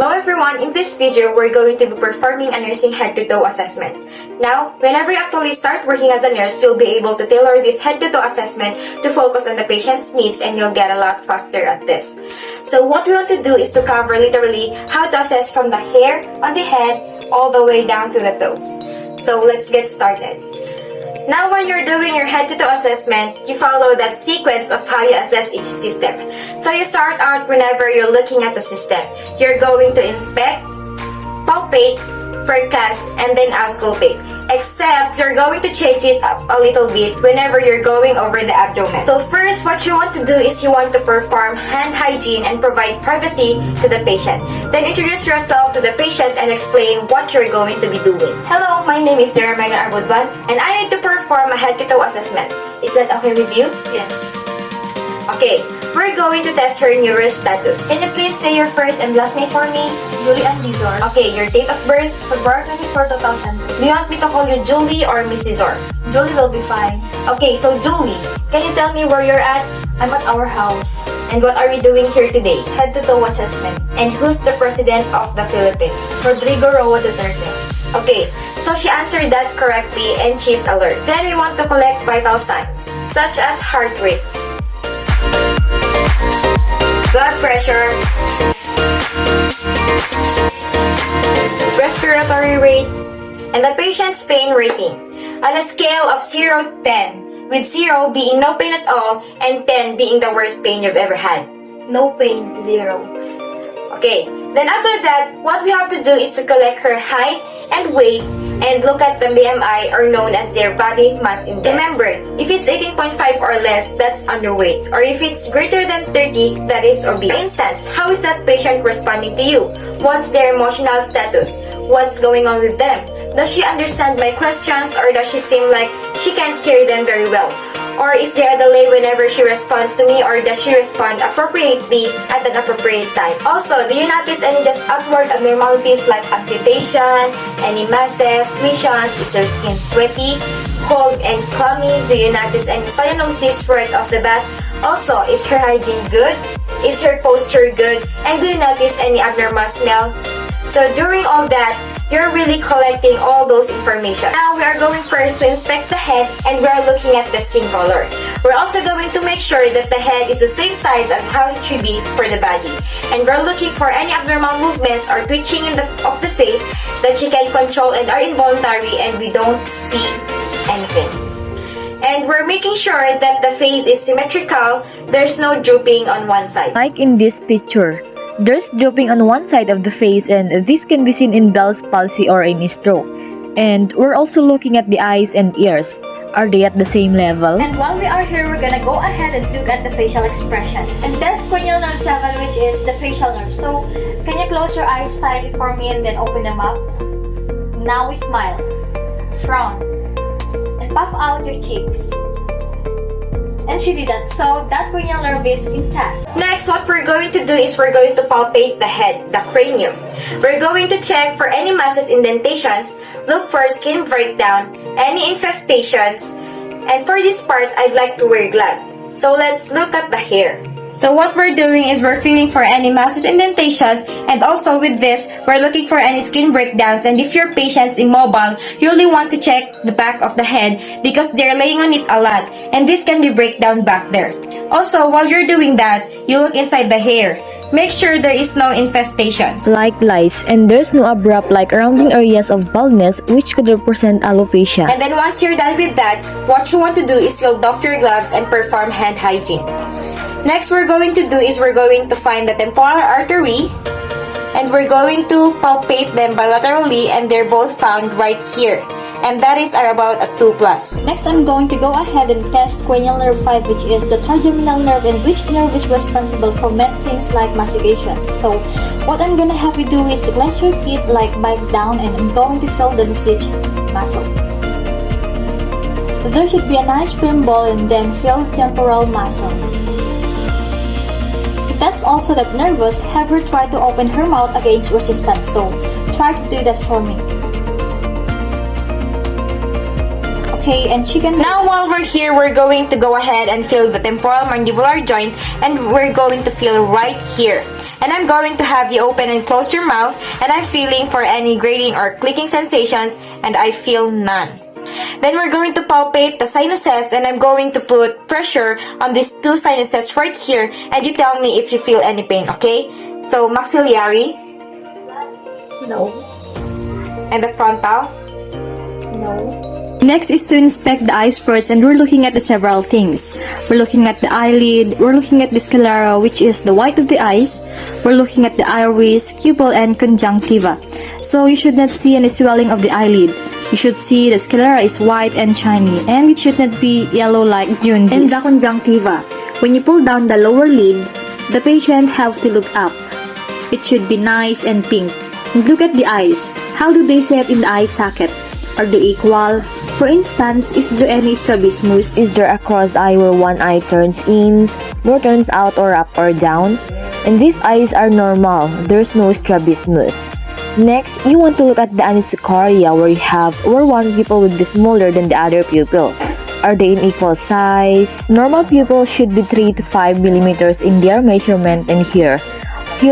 Hello everyone, in this video, we're going to be performing a nursing head-to-toe assessment. Now, whenever you actually start working as a nurse, you'll be able to tailor this head-to-toe assessment to focus on the patient's needs and you'll get a lot faster at this. So what we want to do is to cover literally how to assess from the hair on the head all the way down to the toes. So let's get started. Now when you're doing your head-to-toe assessment, you follow that sequence of how you assess each system. So you start out whenever you're looking at the system. You're going to inspect, palpate, percuss, and then auscultate. Except you're going to change it up a little bit whenever you're going over the abdomen. So first, what you want to do is you want to perform hand hygiene and provide privacy to the patient. Then introduce yourself to the patient and explain what you're going to be doing. Hello, my name is Jyra, Meagan, Buduan, and I need to perform a head-to-toe assessment. Is that okay with you? Yes. Okay, we're going to test her neuro status. Can you please say your first and last name for me? Julie and Dizor. Okay, your date of birth? February 24, 2000. Do you want me to call you Julie or Miss Dizor? Julie will be fine. Okay, so Julie, can you tell me where you're at? I'm at our house. And what are we doing here today? Head-to-toe assessment. And who's the President of the Philippines? Rodrigo Roa Duterte. Okay, so she answered that correctly and she's alert. Then we want to collect vital signs, such as heart rate, blood pressure, respiratory rate, and the patient's pain rating. On a scale of 0 to 10, with 0 being no pain at all and 10 being the worst pain you've ever had. No pain, 0. Okay, then after that, what we have to do is to collect her height and weight and look at the BMI, or known as their body mass index. Remember, if it's 18.5 or less, that's underweight. Or if it's greater than 30, that is obese. For instance, how is that patient responding to you? What's their emotional status? What's going on with them? Does she understand my questions, or does she seem like she can't hear them very well? Or is there a delay whenever she responds to me, or does she respond appropriately at an appropriate time? Also, do you notice any just outward abnormalities like amputation, any masses, lesions? Is her skin sweaty, cold, and clammy? Do you notice any cyanosis right off the bat? Also, is her hygiene good? Is her posture good? And do you notice any abnormal smell? So during all that, you're really collecting all those information. Now, we are going first to inspect the head and we are looking at the skin color. We're also going to make sure that the head is the same size as how it should be for the body. And we're looking for any abnormal movements or twitching of the face that she can control and are involuntary and we don't see anything. And we're making sure that the face is symmetrical, there's no drooping on one side. Like in this picture, there's drooping on one side of the face, and this can be seen in Bell's palsy or in stroke. And we're also looking at the eyes and ears. Are they at the same level? And while we are here, we're gonna go ahead and look at the facial expressions. And test cranial nerve 7, which is the facial nerve. So, can you close your eyes slightly for me and then open them up? Now we smile, frown, and puff out your cheeks. And she did that, so that cranial nerve is intact. Next, what we're going to do is we're going to palpate the head, the cranium. We're going to check for any masses, indentations, look for skin breakdown, any infestations, and for this part, I'd like to wear gloves. So let's look at the hair. So what we're doing is we're feeling for any masses, indentations, and also with this, we're looking for any skin breakdowns. And if your patient's immobile, you really want to check the back of the head because they're laying on it a lot, and this can be breakdown back there. Also, while you're doing that, you look inside the hair. Make sure there is no infestations. Like lice, and there's no abrupt like rounding areas of baldness which could represent alopecia. And then once you're done with that, what you want to do is you'll doff your gloves and perform hand hygiene. Next, we're going to do is we're going to find the temporal artery and we're going to palpate them bilaterally, and they're both found right here. And that is about a 2+. Next, I'm going to go ahead and test cranial nerve 5, which is the trigeminal nerve, and which nerve is responsible for many things like mastication. So, what I'm gonna have you do is to clench your teeth, like bite down, and I'm going to feel the besieged muscle. So there should be a nice firm ball, and then feel temporal muscle. To test also that nervous, have her try to open her mouth against resistance. So, try to do that for me. Okay, and she can... Now while we're here, we're going to go ahead and feel the temporal mandibular joint, and we're going to feel right here. And I'm going to have you open and close your mouth, and I'm feeling for any grating or clicking sensations, and I feel none. Then we're going to palpate the sinuses, and I'm going to put pressure on these two sinuses right here, and you tell me if you feel any pain, okay? So, maxillary. No. And the frontal. No. Next is to inspect the eyes first, and we're looking at the several things. We're looking at the eyelid, we're looking at the sclera, which is the white of the eyes, we're looking at the iris, pupil, and conjunctiva. So you should not see any swelling of the eyelid. You should see the sclera is white and shiny, and it should not be yellow like jaundice. And the conjunctiva. When you pull down the lower lid, the patient have to look up. It should be nice and pink. And look at the eyes. How do they set in the eye socket? Are they equal? For instance, is there any strabismus? Is there a crossed eye where one eye turns in, more turns out, or up or down? And these eyes are normal. There's no strabismus. Next, you want to look at the anisocoria where one pupil would be smaller than the other pupil. Are they in equal size? Normal pupils should be 3 to 5 millimeters in their measurement, and here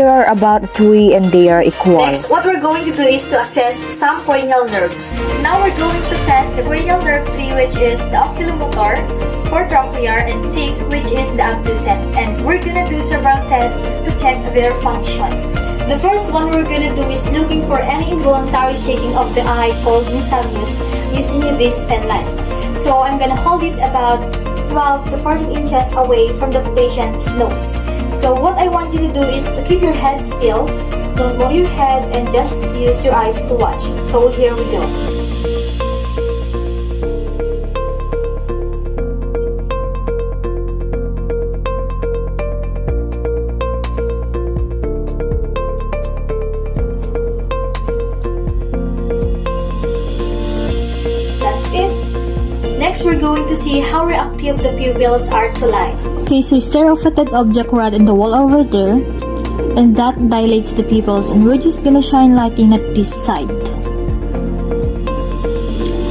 are about 3 and they are equal. Next, what we're going to do is to assess some cranial nerves. Now we're going to test the cranial nerve 3, which is the oculomotor, 4 trochlear, and 6, which is the abducens. And we're gonna do several tests to check their functions. The first one we're gonna do is looking for any involuntary shaking of the eye called nystagmus using this pen light. So I'm gonna hold it about 12 to 14 inches away from the patient's nose. So what I want you to do is to keep your head still, don't move your head, and just use your eyes to watch. So here we go. That's it. Next, we're going to see how reactive the pupils are to light. Okay, so stare off at that object right in the wall over there, and that dilates the pupils, and we're just gonna shine light in at this side.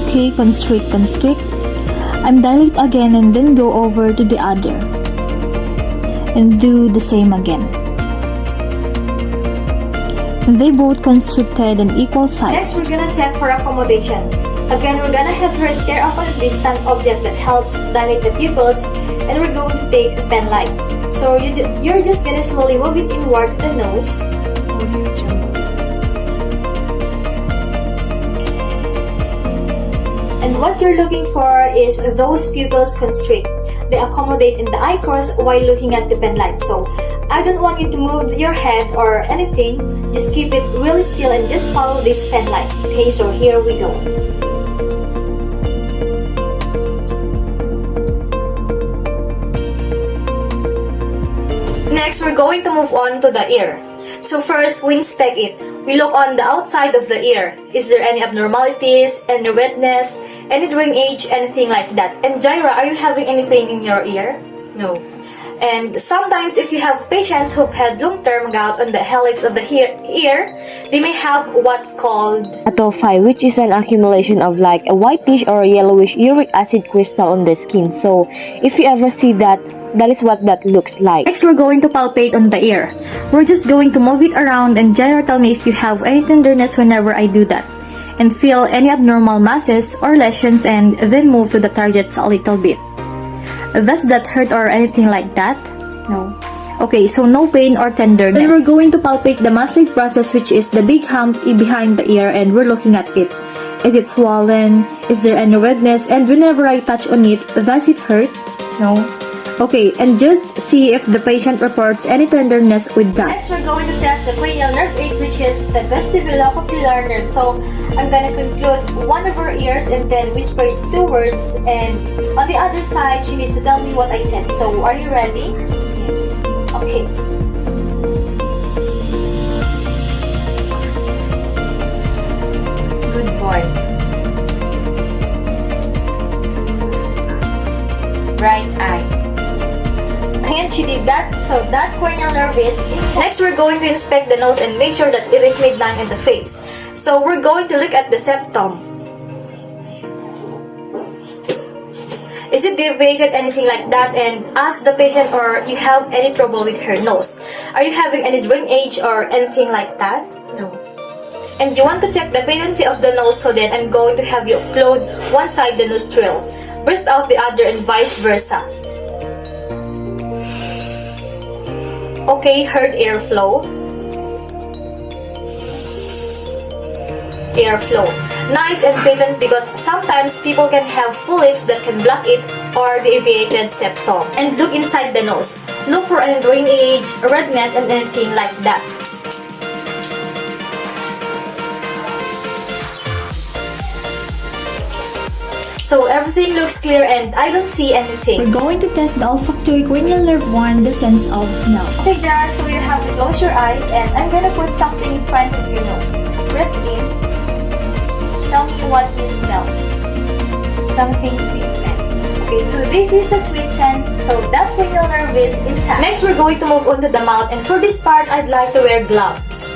Okay, constrict. I'm dilate again and then go over to the other. And do the same again. And they both constricted and equal size. Next, we're gonna check for accommodation. Again, we're gonna have her stare off at a distant object that helps dilate the pupils, and we're going to take the pen light. So you're just gonna slowly move it inward to the nose. And what you're looking for is those pupils constrict. They accommodate in the eye course while looking at the pen light. So I don't want you to move your head or anything. Just keep it really still and just follow this pen light. Okay, so here we go. Next, we're going to move on to the ear. So first, we inspect it. We look on the outside of the ear. Is there any abnormalities, any redness, any drainage, anything like that? And Jyra, are you having any pain in your ear? No. And sometimes if you have patients who've had long-term gout on the helix of the ear, they may have what's called atophy, which is an accumulation of like a whitish or yellowish uric acid crystal on the skin. So if you ever see that, that is what that looks like. Next, we're going to palpate on the ear. We're just going to move it around, and Jyra, tell me if you have any tenderness whenever I do that, and feel any abnormal masses or lesions, and then move to the targets a little bit. Does that hurt or anything like that? No. Okay, so no pain or tenderness. Then we're going to palpate the mastoid process, which is the big hump behind the ear, and we're looking at it. Is it swollen? Is there any redness? And whenever I touch on it, does it hurt? No. Okay, and just see if the patient reports any tenderness with that. Next, we're going to test the cranial nerve 8, which is the vestibulocopular nerve. So, I'm going to conclude one of her ears and then whisper 2 words. And on the other side, she needs to tell me what I said. So, are you ready? Yes. Okay. good boy. Right eye. And she did that, so that cranial nerve is Next, we're going to inspect the nose and make sure that it is made line in the face. So we're going to look at the septum. Is it deviated, anything like that? And ask the patient or you have any trouble with her nose. Are you having any drainage or anything like that? No. And you want to check the patency of the nose, so then I'm going to have you upload one side the nostril, breathe out the other, and vice versa. Okay, heard airflow. Airflow. Nice and patent, because sometimes people can have polyps that can block it or deviated septum. And look inside the nose. Look for any drainage, redness, and anything like that. So everything looks clear and I don't see anything. We're going to test the olfactory cranial nerve 1, the sense of smell. Okay, Jyra, so you have to close your eyes and I'm gonna put something in front of your nose. Breathe in. Tell me what you smell. Something sweet scent. Okay, so this is a sweet scent, so that cranial nerve is intact. Next, we're going to move on to the mouth, and for this part, I'd like to wear gloves.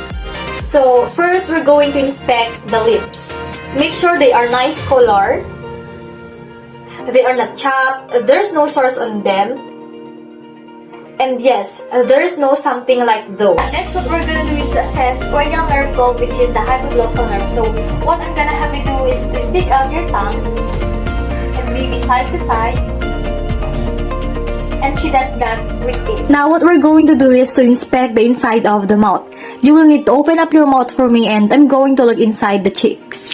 So first, we're going to inspect the lips. Make sure they are nice color. They are not chapped, there's no sores on them. And yes, there's no something like those. Next, what we're gonna do is to assess cranial nerve 12, which is the hypoglossal nerve. So what I'm gonna have you do is to stick out your tongue and maybe side to side. And she does that with it. Now what we're going to do is to inspect the inside of the mouth. You will need to open up your mouth for me, and I'm going to look inside the cheeks.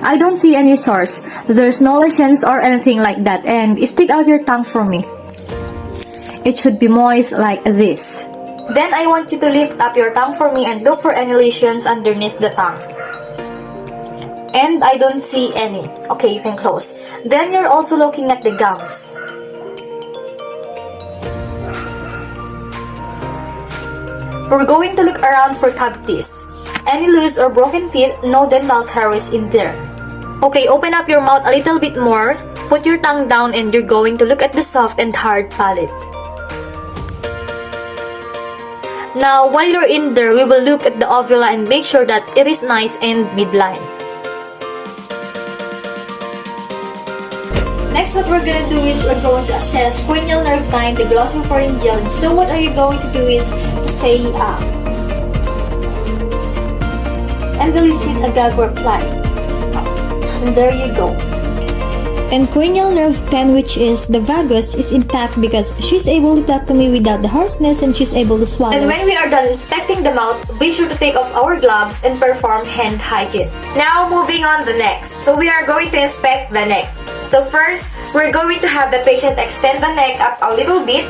I don't see any sores. There's no lesions or anything like that. And stick out your tongue for me. It should be moist like this. Then I want you to lift up your tongue for me and look for any lesions underneath the tongue. And I don't see any. Okay, you can close. Then you're also looking at the gums. We're going to look around for cavities. Any loose or broken teeth, no dental caries in there. Okay, open up your mouth a little bit more. Put your tongue down and you're going to look at the soft and hard palate. Now, while you're in there, we will look at the uvula and make sure that it is nice and midline. Next, what we're gonna do is we're going to assess cranial nerve 9, the glossopharyngeal. So what are you going to do is to say and elicit a gag or fly. And there you go. And cranial nerve 10, which is the vagus, is intact because she's able to talk to me without the hoarseness and she's able to swallow. And when we are done inspecting the mouth, be sure to take off our gloves and perform hand hygiene. Now, moving on the next. So we are going to inspect the neck. So first, we're going to have the patient extend the neck up a little bit.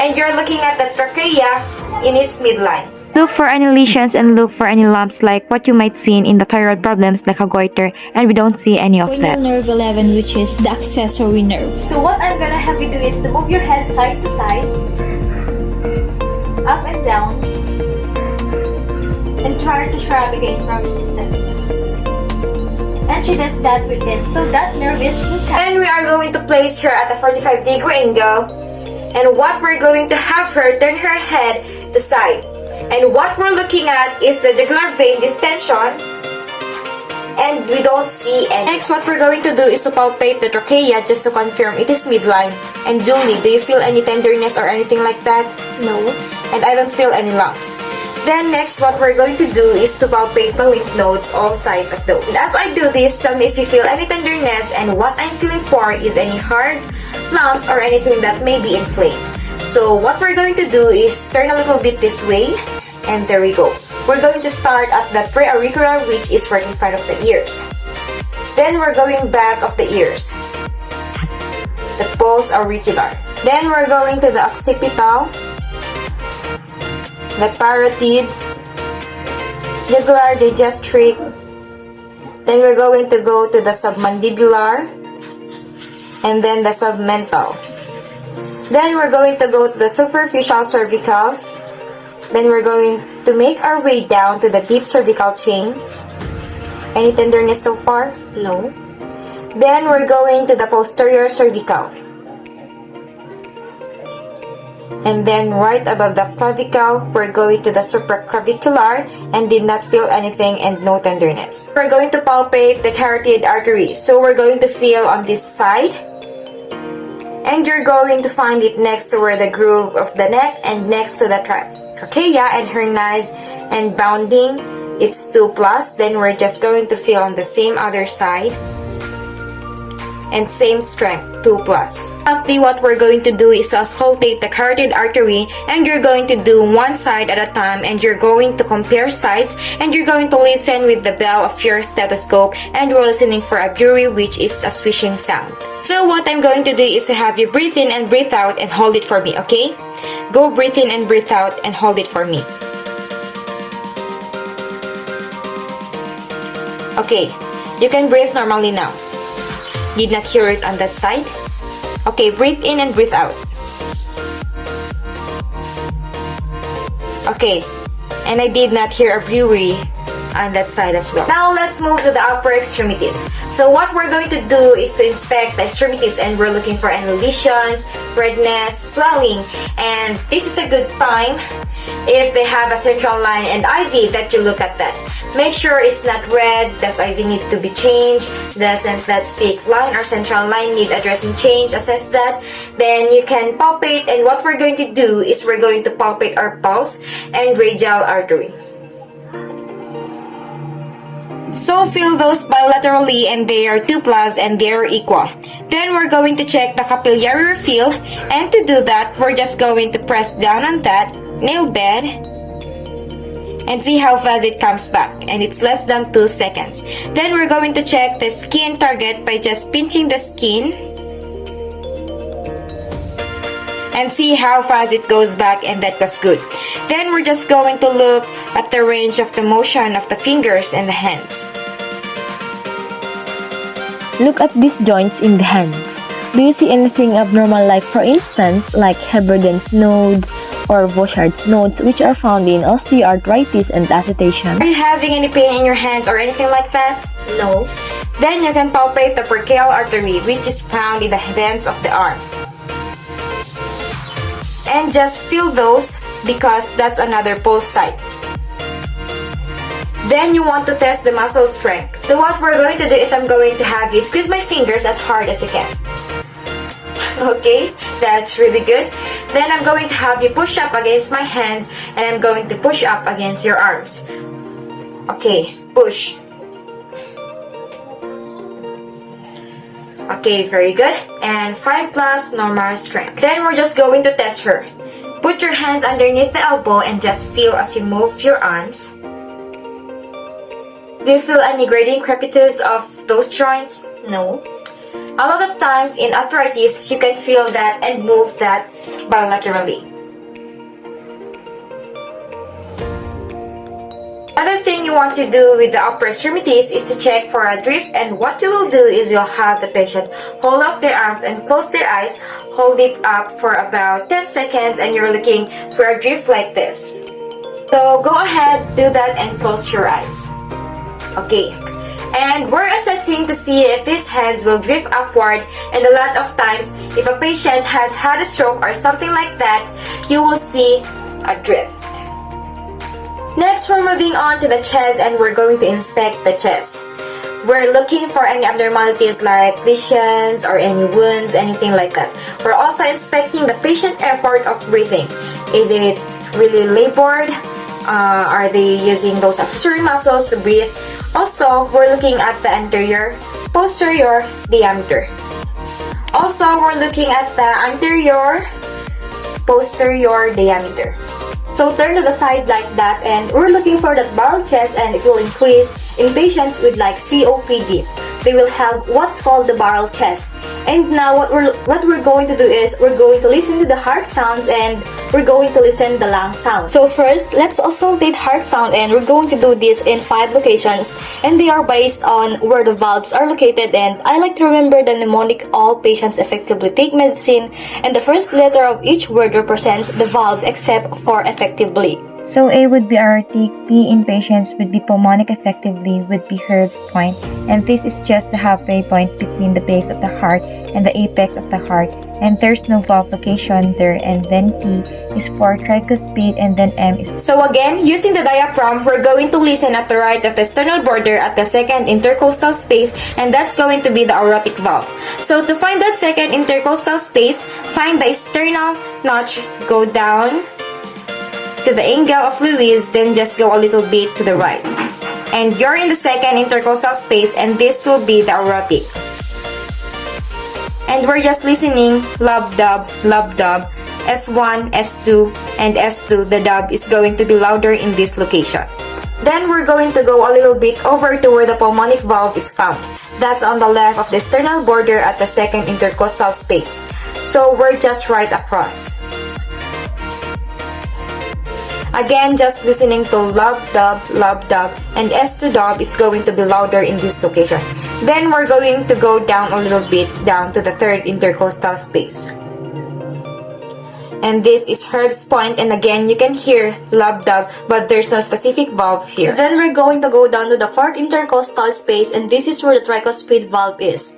And you're looking at the trachea in its midline. Look for any lesions and look for any lumps like what you might see in the thyroid problems like a goiter, and we don't see any of Cranial that. nerve 11, which is the accessory nerve. So what I'm gonna have you do is to move your head side to side, up and down, and try to shrug against my resistance. And she does that with this, so that nerve is intact. And we are going to place her at a 45-degree angle. And what we're going to have her turn her head to side. And what we're looking at is the jugular vein distension. And we don't see any. Next, what we're going to do is to palpate the trachea just to confirm it is midline. And Julie, do you feel any tenderness or anything like that? No. And I don't feel any lumps. Then next, what we're going to do is to palpate the lymph nodes, all sides of those. And as I do this, tell me if you feel any tenderness, and what I'm feeling for is any hard lumps or anything that may be inflamed. So what we're going to do is turn a little bit this way, and there we go. We're going to start at the preauricular, which is right in front of the ears. Then we're going back of the ears, the pulse auricular. Then we're going to the occipital, the parotid, jugular digastric. Then we're going to go to the submandibular, and then the submental. Then we're going to go to the superficial cervical. Then we're going to make our way down to the deep cervical chain. Any tenderness so far? No. Then we're going to the posterior cervical. And then right above the clavicle, we're going to the supraclavicular and did not feel anything and no tenderness. We're going to palpate the carotid artery. So we're going to feel on this side. And you're going to find it next to where the groove of the neck and next to the trachea and hernias and bounding. It's 2+. Then we're just going to feel on the same other side. And same strength, 2+. Lastly, what we're going to do is to auscultate the carotid artery, and you're going to do one side at a time, and you're going to compare sides, and you're going to listen with the bell of your stethoscope, and we're listening for a bury, which is a swishing sound. So what I'm going to do is to have you breathe in and breathe out and hold it for me, okay? Go breathe in and breathe out and hold it for me. Okay, you can breathe normally now. Did not hear it on that side? Okay, breathe in and breathe out. Okay, and I did not hear a brewery on that side as well. Now let's move to the upper extremities. So what we're going to do is to inspect the extremities, and we're looking for any lesions, redness, swelling, and this is a good time if they have a central line and IV that you look at that. Make sure it's not red. Does IV need to be changed? Doesn't that thick line or central line need a dressing change? Assess that. Then you can palpate, and what we're going to do is we're going to palpate our pulse and radial artery. So feel those bilaterally, and they are 2+ and they are equal. Then we're going to check the capillary refill, and to do that, we're just going to press down on that nail bed and see how fast it comes back, and it's less than 2 seconds. Then we're going to check the skin target by just pinching the skin and see how fast it goes back, and that was good. Then we're just going to look at the range of the motion of the fingers and the hands. Look at these joints in the hands. Do you see anything abnormal, like for instance, like Heberden's node or Bouchard's nodes, which are found in osteoarthritis and acetation? Are you having any pain in your hands or anything like that? No. Then you can palpate the brachial artery, which is found in the veins of the arm. And just feel those, because that's another pulse site. Then you want to test the muscle strength. So what we're going to do is I'm going to have you squeeze my fingers as hard as you can. Okay, that's really good. Then I'm going to have you push up against my hands, and I'm going to push up against your arms. Okay, push. Okay, very good. And 5+ normal strength. Then we're just going to test her. Put your hands underneath the elbow and just feel as you move your arms. Do you feel any grading crepitus of those joints? No. A lot of times in arthritis, you can feel that and move that bilaterally. Another thing you want to do with the upper extremities is to check for a drift, and what you will do is you'll have the patient hold up their arms and close their eyes, hold it up for about 10 seconds, and you're looking for a drift like this. So go ahead, do that and close your eyes. Okay. And we're assessing to see if these hands will drift upward, and a lot of times, if a patient has had a stroke or something like that, you will see a drift. Next, we're moving on to the chest, and we're going to inspect the chest. We're looking for any abnormalities like lesions or any wounds, anything like that. We're also inspecting the patient effort of breathing. Is it really labored? Are they using those accessory muscles to breathe? Also, we're looking at the anterior, posterior diameter. Also, we're looking at the anterior, posterior diameter. So turn to the side like that, and we're looking for that barrel chest, and it will increase in patients with like COPD. They will have what's called the barrel chest. And now what we're going to do is we're going to listen to the heart sounds, and we're going to listen to the lung sounds. So first, let's auscultate heart sound, and we're going to do this in 5 locations, and they are based on where the valves are located. And I like to remember the mnemonic all patients effectively take medicine, and the first letter of each word represents the valve except for effectively. So A would be aortic, B in patients would be pulmonic, effectively would be Herb's point, and this is just the halfway point between the base of the heart and the apex of the heart, and there's no valve location there, and then P is for tricuspid, and then M is... So again, using the diaphragm, we're going to listen at the right of the sternal border at the second intercostal space, and that's going to be the aortic valve. So to find that second intercostal space, find the sternal notch, go down to the angle of Lewis, then just go a little bit to the right. And you're in the second intercostal space, and this will be the aortic. And we're just listening, lub dub, S1, S2, and S2, the dub is going to be louder in this location. Then we're going to go a little bit over to where the pulmonic valve is found. That's on the left of the sternal border at the second intercostal space. So we're just right across. Again, just listening to lub dub, and S2 dub is going to be louder in this location. Then we're going to go down a little bit down to the third intercostal space. And this is Herb's point, and again, you can hear lub dub, but there's no specific valve here. Then we're going to go down to the fourth intercostal space, and this is where the tricuspid valve is.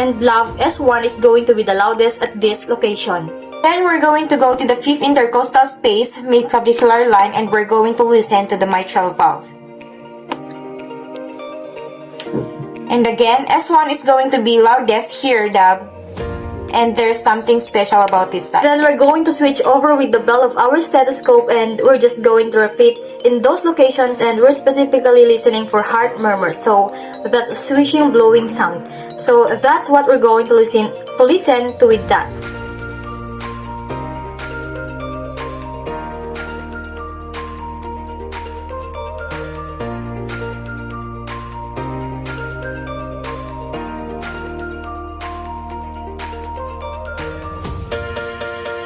And valve S1 is going to be the loudest at this location. Then we're going to go to the fifth intercostal space, mid-clavicular line, and we're going to listen to the mitral valve. And again, S1 is going to be loudest here, dub. And there's something special about this side. Then we're going to switch over with the bell of our stethoscope, and we're just going to repeat in those locations, and we're specifically listening for heart murmurs, so that swishing blowing sound. So that's what we're going to listen to with that.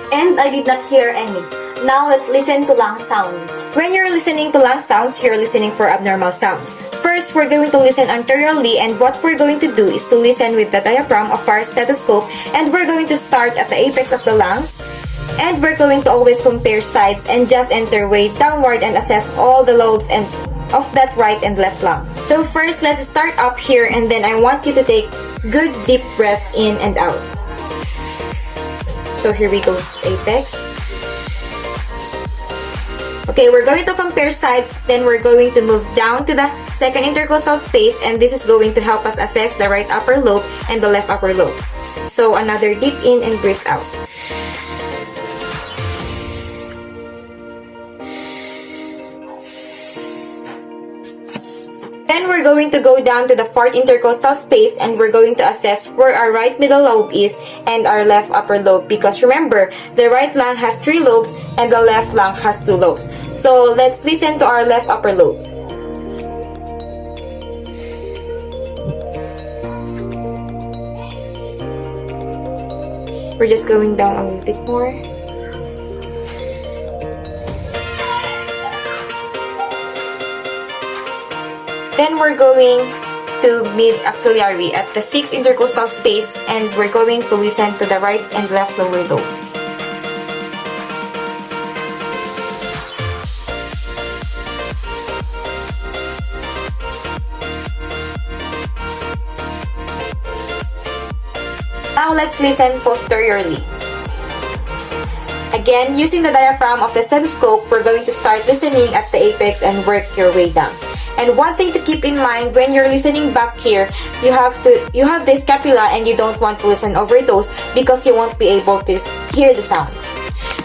And I did not hear any. Now let's listen to lung sounds. When you're listening to lung sounds, you're listening for abnormal sounds. First, we're going to listen anteriorly, and what we're going to do is to listen with the diaphragm of our stethoscope, and we're going to start at the apex of the lungs, and we're going to always compare sides and just enter way downward and assess all the lobes and of that right and left lung. So first, let's start up here, and then I want you to take good deep breath in and out. So here we go, apex. Okay, we're going to compare sides, then we're going to move down to the second intercostal space, and this is going to help us assess the right upper lobe and the left upper lobe. So another deep in and breathe out. Then we're going to go down to the fourth intercostal space, and we're going to assess where our right middle lobe is and our left upper lobe, because remember, the right lung has 3 lobes and the left lung has 2 lobes. So let's listen to our left upper lobe. We're just going down a little bit more. Then we're going to mid-axillary at the 6th intercostal space, and we're going to listen to the right and left lower lobe. Now let's listen posteriorly. Again, using the diaphragm of the stethoscope, we're going to start listening at the apex and work your way down. And one thing to keep in mind when you're listening back here, you have the scapula, and you don't want to listen over those because you won't be able to hear the sound.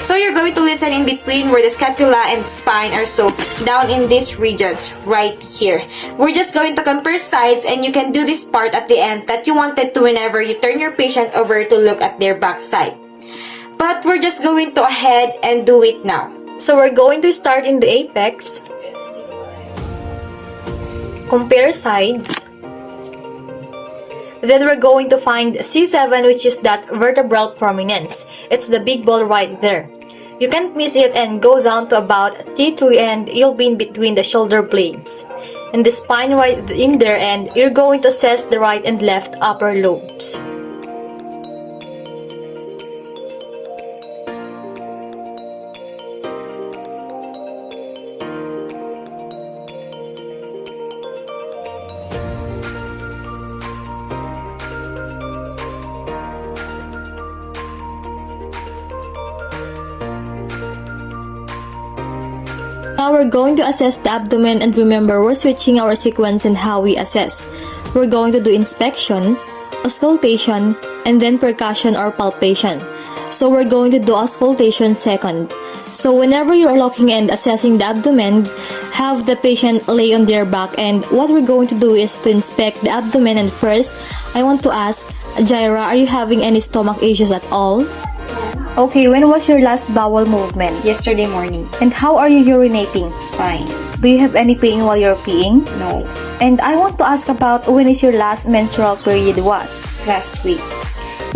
So you're going to listen in between where the scapula and spine are, so down in these regions right here. We're just going to compare sides, and you can do this part at the end that you wanted to whenever you turn your patient over to look at their back side. But we're just going to ahead and do it now. So we're going to start in the apex. Compare sides. Then we're going to find C7, which is that vertebral prominence. It's the big ball right there. You can't miss it, and go down to about T3, and you'll be in between the shoulder blades. And the spine right in there, and you're going to assess the right and left upper lobes. Now we're going to assess the abdomen, and remember we're switching our sequence and how we assess. We're going to do inspection, auscultation, and then percussion or palpation. So we're going to do auscultation second. So whenever you're looking and assessing the abdomen, have the patient lay on their back, and what we're going to do is to inspect the abdomen. And first, I want to ask, Jyra, are you having any stomach issues at all? Okay, when was your last bowel movement? Yesterday morning. And how are you urinating? Fine. Do you have any pain while you're peeing? No. And I want to ask about when is your last menstrual period was? Last week.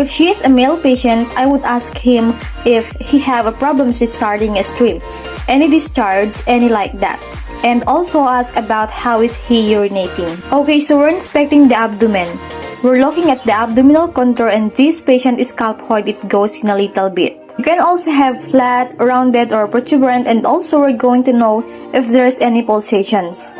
If she is a male patient, I would ask him if he have a problem starting a stream, any discharge, any like that. And also ask about how is he urinating. Okay, so we're inspecting the abdomen. We're looking at the abdominal contour, and this patient is scalphoid, it goes in a little bit. You can also have flat, rounded, or protuberant, and also we're going to know if there's any pulsations.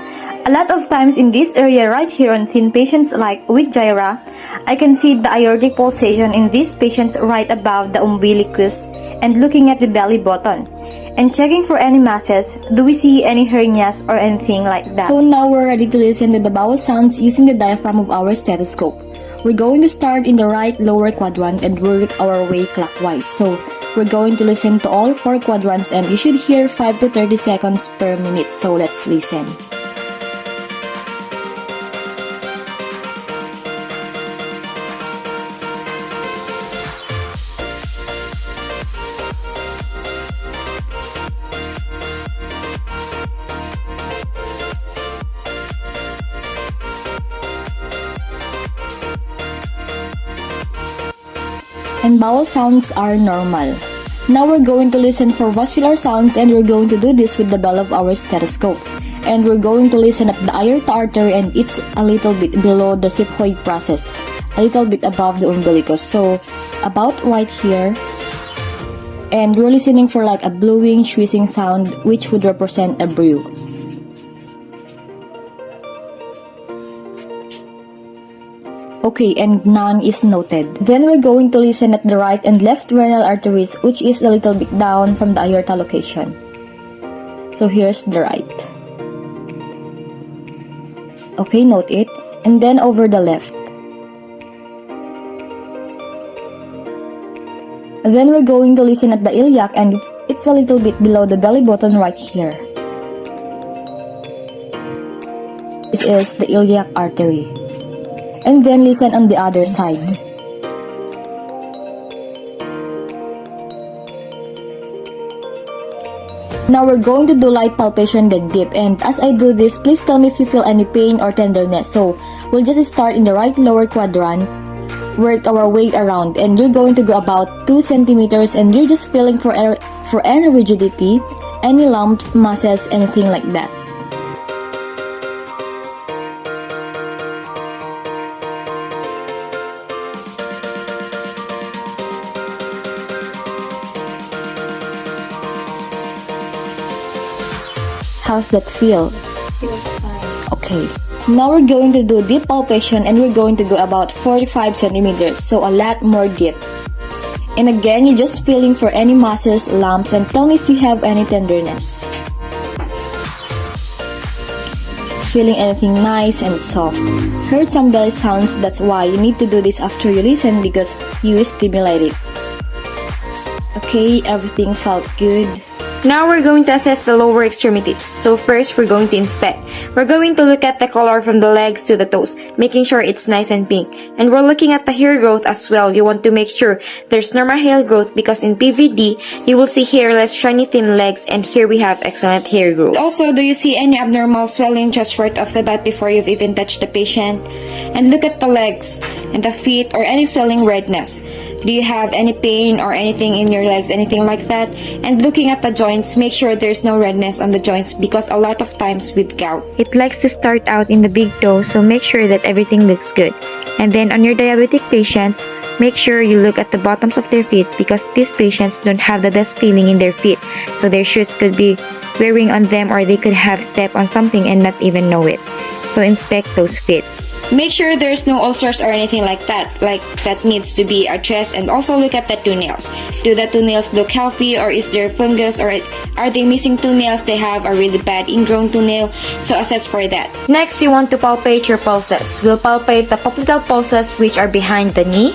A lot of times in this area right here on thin patients like with Jyra, I can see the aortic pulsation in these patients right above the umbilicus and looking at the belly button. And checking for any masses, do we see any hernias or anything like that? So now we're ready to listen to the bowel sounds using the diaphragm of our stethoscope. We're going to start in the right lower quadrant and work our way clockwise. So we're going to listen to all 4 quadrants, and you should hear 5 to 30 seconds per minute. So let's listen. And bowel sounds are normal. Now we're going to listen for vascular sounds, and we're going to do this with the bell of our stethoscope. And we're going to listen at the aorta artery, and it's a little bit below the xiphoid process, a little bit above the umbilicus. So about right here. And we're listening for like a blowing, wheezing sound, which would represent a brew. Okay, and none is noted. Then we're going to listen at the right and left renal arteries, which is a little bit down from the aorta location. So here's the right. Okay, note it. And then over the left. And then we're going to listen at the iliac, and it's a little bit below the belly button right here. This is the iliac artery. And then listen on the other side. Now we're going to do light palpation, then deep. And as I do this, please tell me if you feel any pain or tenderness. So we'll just start in the right lower quadrant, work our way around, and you're going to go about 2 centimeters, and you're just feeling for any rigidity, any lumps, masses, anything like that. How's that feel? Feels fine. Okay. Now we're going to do deep palpation, and we're going to go about 45 centimeters, so a lot more deep. And again, you're just feeling for any masses, lumps, and tell me if you have any tenderness. Feeling anything nice and soft. Heard some belly sounds, that's why you need to do this after you listen because you stimulate it. Okay, everything felt good. Now we're going to assess the lower extremities. So first, we're going to inspect. We're going to look at the color from the legs to the toes, making sure it's nice and pink. And we're looking at the hair growth as well. You want to make sure there's normal hair growth because in PVD, you will see hairless, shiny, thin legs, and here we have excellent hair growth. Also, do you see any abnormal swelling just short of the butt before you've even touched the patient? And look at the legs and the feet or any swelling redness. Do you have any pain or anything in your legs, anything like that? And looking at the joints, make sure there's no redness on the joints because a lot of times with gout, It likes to start out in the big toe, so make sure that everything looks good. And then on your diabetic patients, make sure you look at the bottoms of their feet because these patients don't have the best feeling in their feet. So their shoes could be wearing on them or they could have stepped on something and not even know it. So inspect those feet. make sure there's no ulcers or anything like that needs to be addressed, and also look at the toenails. Do the toenails look healthy, or is there fungus, or are they missing toenails? They have a really bad ingrown toenail, so assess for that. Next, you want to palpate your pulses. We'll palpate the popliteal pulses, which are behind the knee.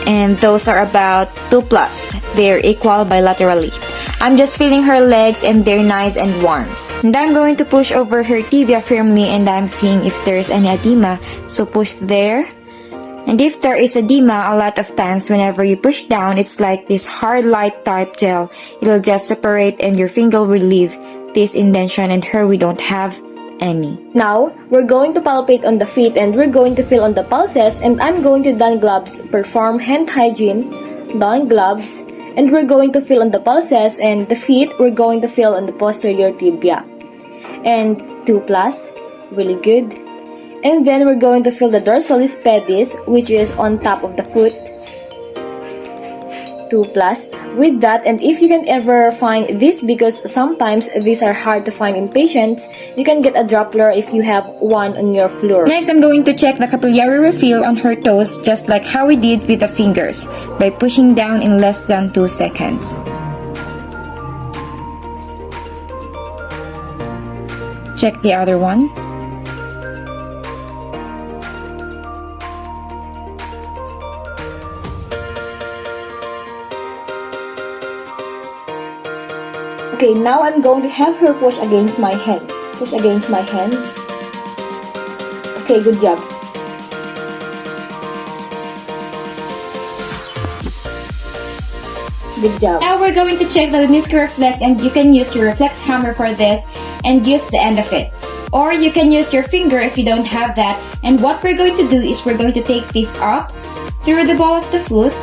And those are about 2+. They're equal bilaterally. I'm just feeling her legs and they're nice and warm. And I'm going to push over her tibia firmly, and I'm seeing if there's any edema. So push there. And if there is edema, a lot of times whenever you push down, it's like this hard light type gel. It'll just separate and your finger will leave this indentation, and her we don't have any. Now, we're going to palpate on the feet and we're going to feel on the pulses, and I'm going to don gloves, perform hand hygiene, don gloves, and we're going to feel on the pulses, and the feet, we're going to feel on the posterior tibia. And 2+, really good. And then we're going to feel the dorsalis pedis, which is on top of the foot. 2+. With that, and if you can ever find this, because sometimes these are hard to find in patients, you can get a Doppler if you have one on your floor. Next, I'm going to check the capillary refill on her toes, just like how we did with the fingers, by pushing down in less than 2 seconds. Check the other one. Okay, now I'm going to have her push against my hands. Push against my hands. Okay, good job. Good job. Now we're going to check the meniscal reflex, and you can use your reflex hammer for this and use the end of it. Or you can use your finger if you don't have that. And what we're going to do is we're going to take this up through the ball of the foot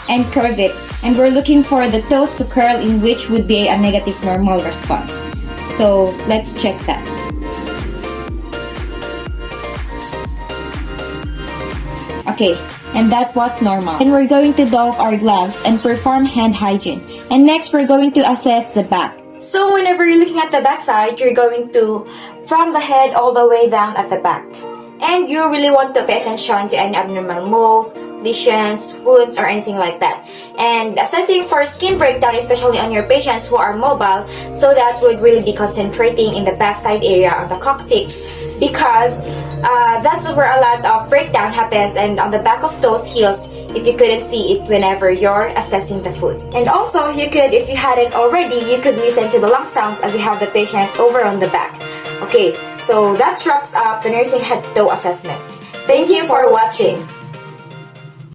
and curve it. And we're looking for the toes to curl, in which would be a negative normal response. So let's check that. Okay, and that was normal. And we're going to doff our gloves and perform hand hygiene. And next, we're going to assess the back. So whenever you're looking at the back side, you're going to from the head all the way down at the back. And you really want to pay attention to any abnormal moles, lesions, wounds, or anything like that. And assessing for skin breakdown, especially on your patients who are mobile, so that would really be concentrating in the backside area of the coccyx, because that's where a lot of breakdown happens, and on the back of those heels, if you couldn't see it whenever you're assessing the foot. And also, you could, if you hadn't already, you could listen to the lung sounds as you have the patient over on the back. Okay, so that wraps up the nursing head-to-toe assessment. Thank you for watching.